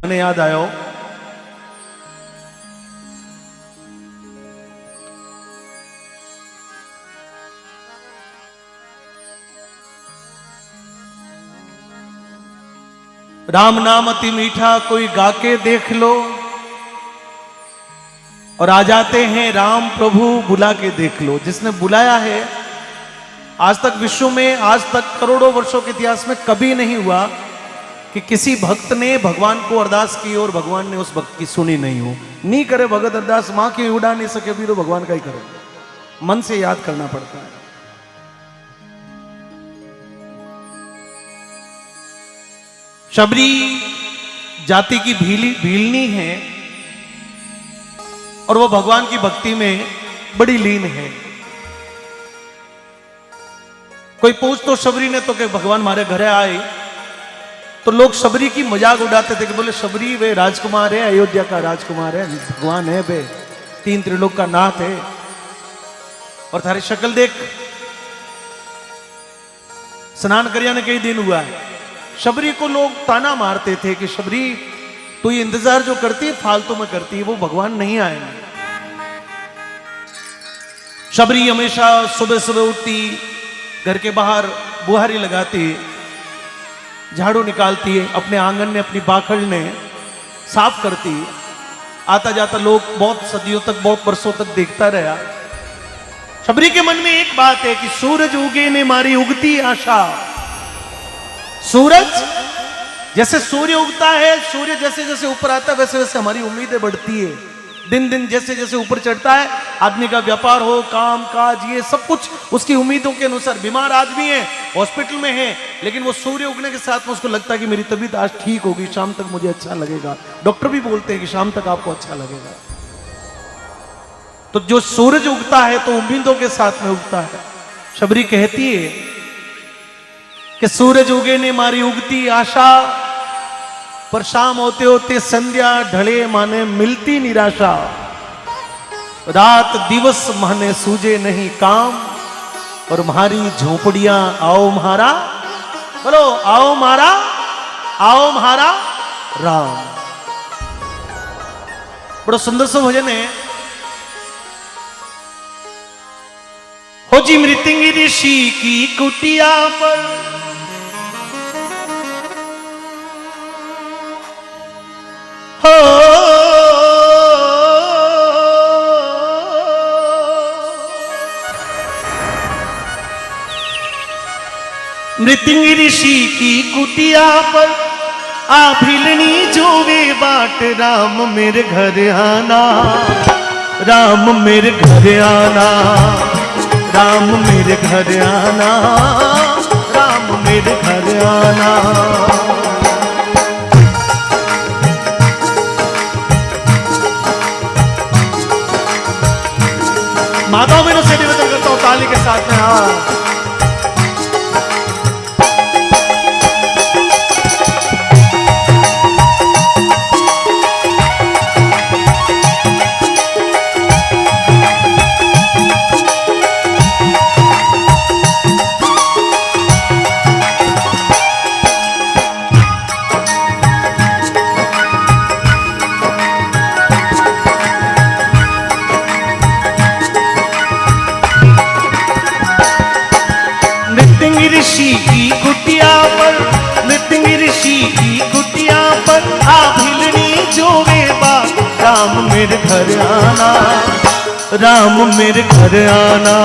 મને યાદ આવ્યો राम नाम अति मीठा कोई गा के देख लो और आ जाते हैं राम प्रभु बुला के देख लो। जिसने बुलाया है, आज तक विश्व में, आज तक करोड़ों वर्षों के इतिहास में कभी नहीं हुआ कि किसी भक्त ने भगवान को अरदास की और भगवान ने उस भक्त की सुनी नहीं हो। नहीं करे भगत अरदास, मां की उड़ा नहीं सके भी तो भगवान का ही करे, मन से याद करना पड़ता है। शबरी जाति की भीलनी है और वो भगवान की भक्ति में बड़ी लीन है। कोई पूछ तो शबरी ने तो कि भगवान हमारे घर आए, तो लोग शबरी की मजाक उड़ाते थे कि बोले शबरी वे राजकुमार है, अयोध्या का राजकुमार है, भगवान है वे, 3 त्रिलोक का नाथ है। और थारी शक्ल देख, स्नान करिया ने कई दिन हुआ है। शबरी को लोग ताना मारते थे कि शबरी तो ये इंतजार जो करती है फालतू में करती है, वो भगवान नहीं आएंगे। शबरी हमेशा सुबह सुबह उठती, घर के बाहर बुहारी लगाती, झाड़ू निकालती है, अपने आंगन में अपनी बाखड़ ने साफ करती। आता जाता लोग बहुत सदियों तक, बहुत वर्षों तक देखता रहा। शबरी के मन में एक बात है कि सूरज उगे ने मारी उगती आशा। सूरज जैसे सूर्य उगता है, सूर्य जैसे जैसे ऊपर आता है वैसे वैसे हमारी उम्मीदें बढ़ती है। दिन दिन जैसे जैसे ऊपर चढ़ता है, आदमी का व्यापार हो, काम काज, ये सब कुछ उसकी उम्मीदों के अनुसार। बीमार आदमी है, हॉस्पिटल में है, लेकिन वो सूर्य उगने के साथ में उसको लगता है कि मेरी तबीयत आज ठीक होगी, शाम तक मुझे अच्छा लगेगा। डॉक्टर भी बोलते हैं कि शाम तक आपको अच्छा लगेगा। तो जो सूरज उगता है तो उम्मीदों के साथ में उगता है। शबरी कहती है कि सूरज उगे ने मारी उगती आशा, पर शाम होते होते संध्या ढले माने मिलती निराशा। रात दिवस माने सूझे नहीं काम, और म्हारी झोपड़ियां आओ म्हारा, बोलो आओ म्हारा, आओ म्हारा राम। बड़ा सुंदर सा भजन है। हो जी मृत्यंग ऋषि की कुटिया पर, हो मृत्यंग ऋषि की कुटिया पर आ भिलनी जोवे बाट, राम मेरे घर आना, राम मेरे घर आना, राम मेरे घर आना, राम मेरे घर आना। माताओं में से निवेदन करता हूं ताली के साथ में। हाँ, ऋषि की कुटिया पर, मृत्यंग ऋषि की कुटिया पर आ भिलनी जोवे बात, राम मेरे घर आना, राम मेरे घर आना,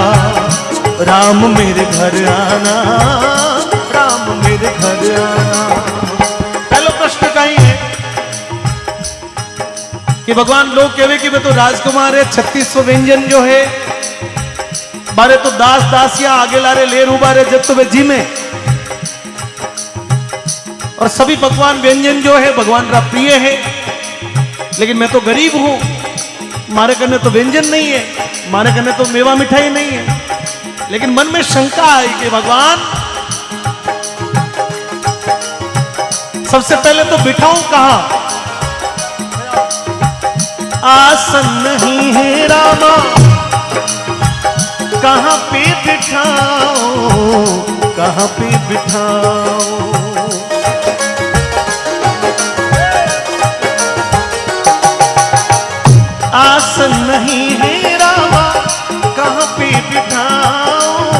राम मेरे घर आना, राम मेरे घर आना। पहला प्रश्न का ही है कि भगवान लोग कहे कि मैं तो राजकुमार है, 36 व्यंजन जो है बारे तो दास दासिया आगे लारे ले रूबारे जब तो वे जी में, और सभी पकवान व्यंजन जो है भगवान का प्रिय है। लेकिन मैं तो गरीब हूं, मारे करने तो व्यंजन नहीं है, मारे करने तो मेवा मिठाई नहीं है। लेकिन मन में शंका आई कि भगवान सबसे पहले तो बिठाऊं कहां, आसन नहीं है रामा, कहां पे बिठाओ, कहां पे बिठाओ। बिठाऊं,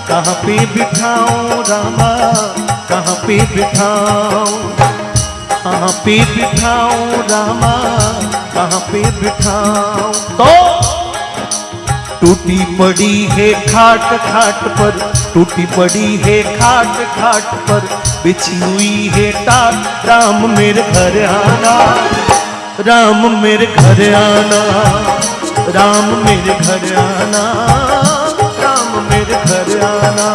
कहाँ पे बिठाऊं रामा, कहाँ पे बिठाऊं, कहाँ पे बिठाऊं रामा, कहाँ पे बिठाऊं। तो टूटी पड़ी है खाट खाट पर, टूटी पड़ी है खाट खाट पर, बिछी हुई है टाट, राम मेरे घर आना, राम मेरे घर आना, राम मेरे घर आना, राम मेरे घर आना।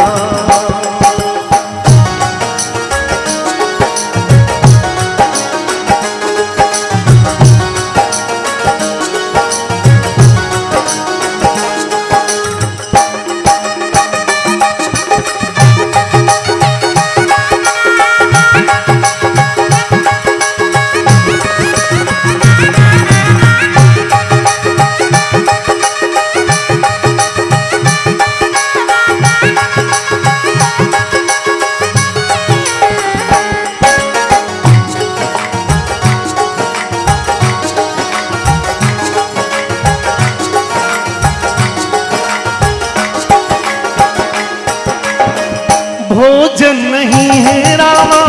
भोजन नहीं है रामा,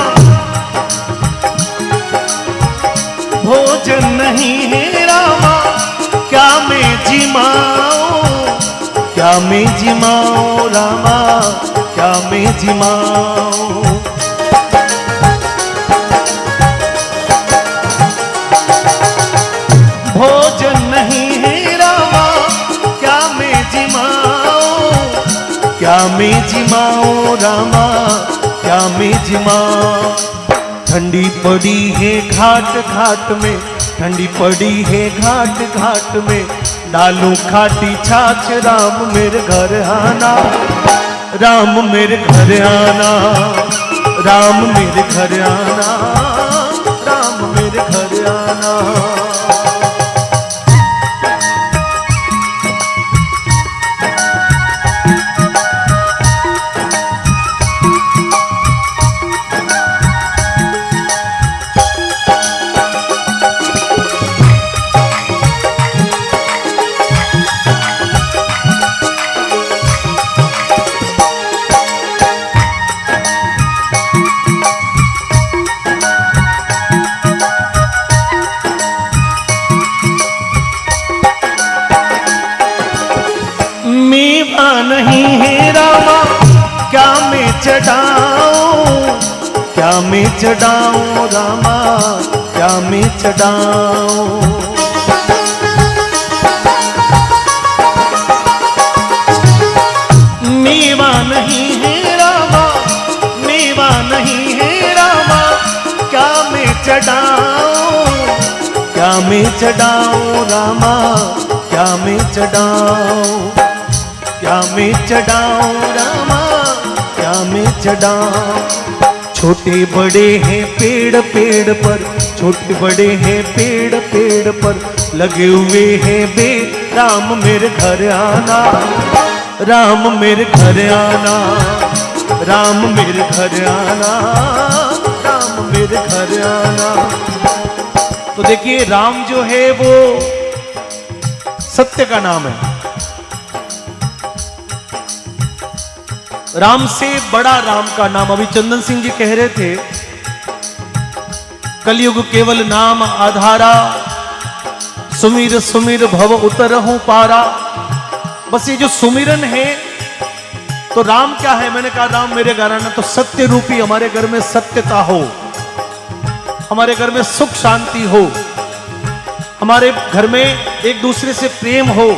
भोजन नहीं है रामा, क्या मैं जिमाऊं, क्या मैं जिमाऊं रामा, क्या मैं जिमाऊं। भोजन नहीं है रामा, क्या मैं जिमाऊं, क्या मैं जिमाऊं रामा, क्या मैं जिमाऊं। ठंडी पड़ी है घाट घाट में, ठंडी पड़ी है घाट घाट में, डालूं खाटी छाछ, राम मेरे घर आना, राम मेरे घर आना, राम मेरे घर आना, राम मेरे घर आना। मेवा नहीं है रामा, क्या मैं चढ़ाऊं, क्या मैं चढ़ाऊं रामा, क्या मैं चढ़ाऊं। मेवा नहीं है रामा, मेवा नहीं है रामा, क्या मैं चढ़ाऊं, क्या मैं चढ़ाऊं रामा, क्या मैं चढ़ाऊं, क्या मैं चढ़ाऊं रामा, क्या मैं चढ़ाऊं। छोटे बड़े हैं पेड़ पेड़ पर, छोटे बड़े हैं पेड़ पेड़ पर, लगे हुए हैं बेल, राम मेरे घर आना, राम मेरे घर आना, राम मेरे घर आना, राम मेरे घर आना। तो देखिए राम जो है वो सत्य का नाम है। राम से बड़ा राम का नाम, अभी चंदन सिंह जी कह रहे थे, कलयुग केवल नाम आधारा, सुमिर सुमिर भव उतरहूं पारा। बस ये जो सुमिरन है, तो राम क्या है, मैंने कहा राम मेरे घर आना, तो सत्य रूपी हमारे घर में सत्यता हो, हमारे घर में सुख शांति हो, हमारे घर में एक दूसरे से प्रेम हो,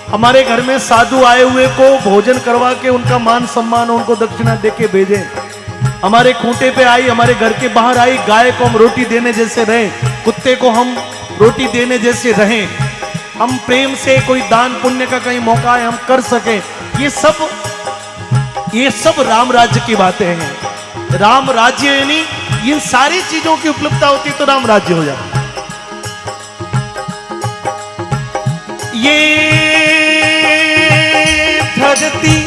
हमारे घर में साधु आए हुए को भोजन करवा के उनका मान सम्मान, उनको दक्षिणा देके भेजें। हमारे खूंटे पे आई, हमारे घर के बाहर आई गाय को हम रोटी देने जैसे रहें, कुत्ते को हम रोटी देने जैसे रहें, हम प्रेम से कोई दान पुण्य का कहीं मौका है हम कर सकें। ये सब राम राज्य की बातें हैं। राम राज्य यानी इन सारी चीजों की उपलब्धता होती तो राम राज्य हो जाता। ये धरती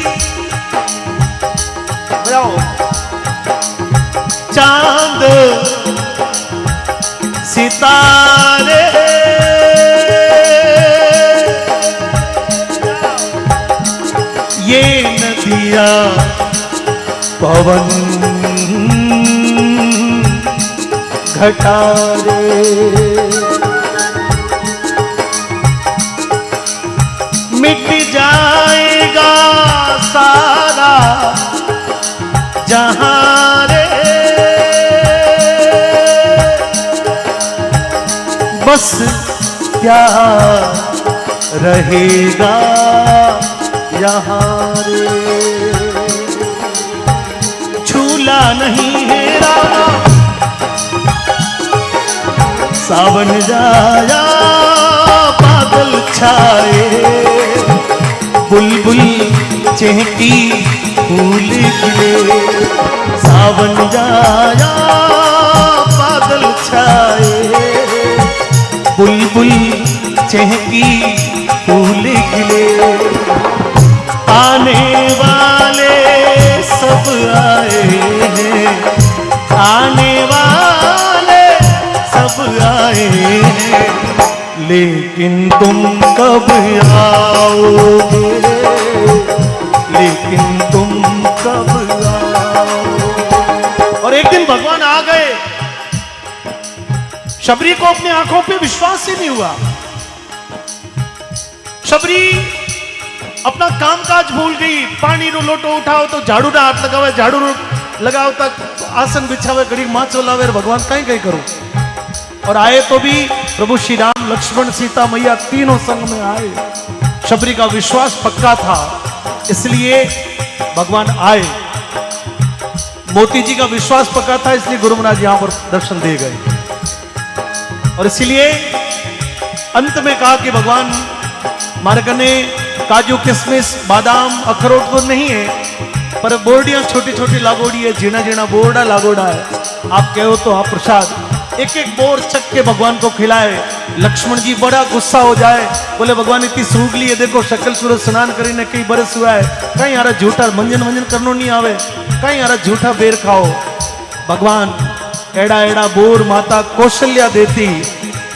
चांद सितारे दिया पवन घटा रे। मिट जाएगा सारा जहां रे, बस प्यार रहेगा यहाँ रे। झूला नहीं है रामा सावन जाया बादल छाए, बुलबुल चहकी फूल खिले। सावन जाया बादल छाए, बुलबुल चहकी फूल खिले। आने वाले सब आए हैं, आने वाले सब आए हैं, लेकिन तुम कब आओगे, लेकिन तुम कब आओगे। और एक दिन भगवान आ गए। शबरी को अपनी आंखों पे विश्वास ही नहीं हुआ। शबरी अपना कामकाज भूल गई। पानी रो लोटो उठाओ तो झाड़ू ना हाथ लगावे, झाड़ू लगाओ तक आसन बिछावे, घड़ी मां चलावे, भगवान कहीं कहीं करो। और आए तो भी प्रभु श्री राम, लक्ष्मण, सीता मैया तीनों संग में आए। शबरी का विश्वास पक्का था, इसलिए भगवान आए। मोती जी का विश्वास पक्का था, इसलिए गुरु महाराज यहां पर दर्शन दे गए। और इसलिए अंत में कहा कि भगवान मार्गने काजू किशमिश बादाम अखरोट तो नहीं है, पर बोर्डियां छोटी छोटी लागोड़ी है, जीना जीना बोर्डा लागोड़ा है। आप कहो तो आप प्रसाद एक एक बोर चक के भगवान को खिलाए। लक्ष्मण जी बड़ा गुस्सा हो जाए, बोले भगवान इतनी सूख ली है, देखो शक्ल सूरज स्नान करीने कई बरस हुआ है, कहीं यार झूठा मंजन मंजन करनो नहीं आवे, कहीं यार झूठा बेर खाओ। भगवान एड़ा एड़ा बोर माता कौशल्या देती,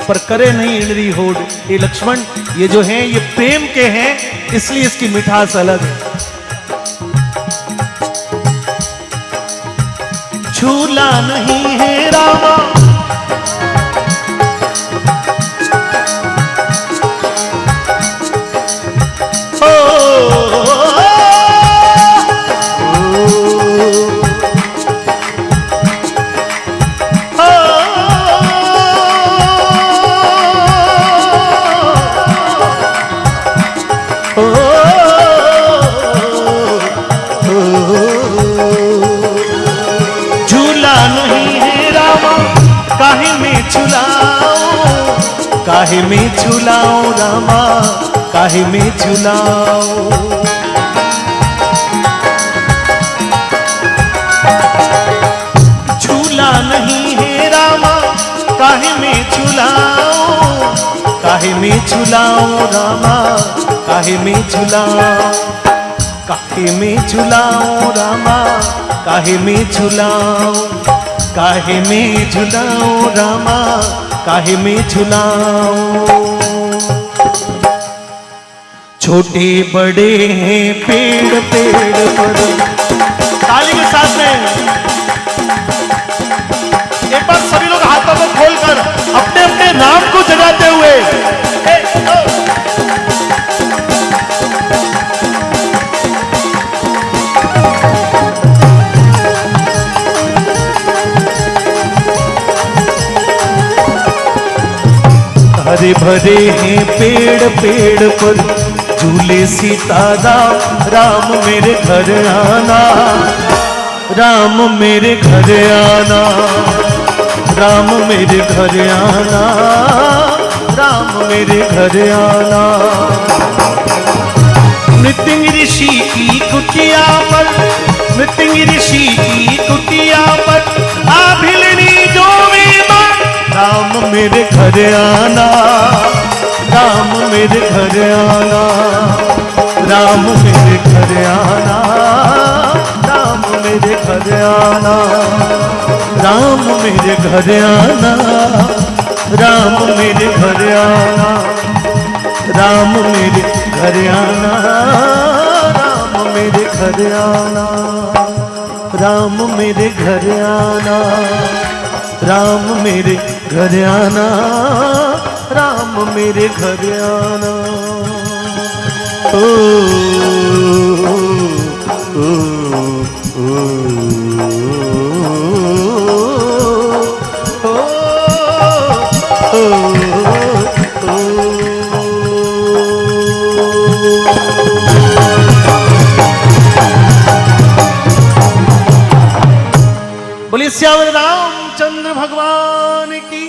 पर करे नहीं इंद्री होड़। ये लक्ष्मण ये जो हैं ये प्रेम के हैं, इसलिए इसकी मिठास अलग है। झूला नहीं है रामा काहे में झुलाओ रामा, काहे में झुलाओ। झूला नहीं है रामा काहे में झुलाओ, काहे में झुलाओ रामा, काहे में झुलाओ, काहे में झुलाओ रामा, काहे में झुलाओ, काहे में झुलाओ रामा, काहे में झुलाओ। छोटे बड़े हैं पेड़ पेड़ पर, ताली के साथ में एक बार सभी लोग हाथों को खोलकर अपने अपने नाम को जगाते हुए हरे भरे हैं पेड़ पेड़ पर झूले सीताराम, राम मेरे घर आना, राम मेरे घर आना, राम मेरे घर आना, राम मेरे घर आना। मृत्युंजय ऋषि की कुटिया पर, मृत्युंजय ऋषि की कुटिया पर आभिलनी जो राम मेरे घर आना, राम मेरे घर आना, राम मेरे घर आना, राम मेरे घर आना, राम मेरे घर आना, राम मेरे घर आना, राम मेरे घर आना, राम मेरे घर आना, राम मेरे घर आना, राम मेरे घर आना, राम मेरे घर आना। ओ, ओ, ओ, ओ, ओ, बोलिए श्यावर रामचंद्र भगवान की,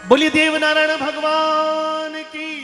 बोलिए देव नारायण भगवान की।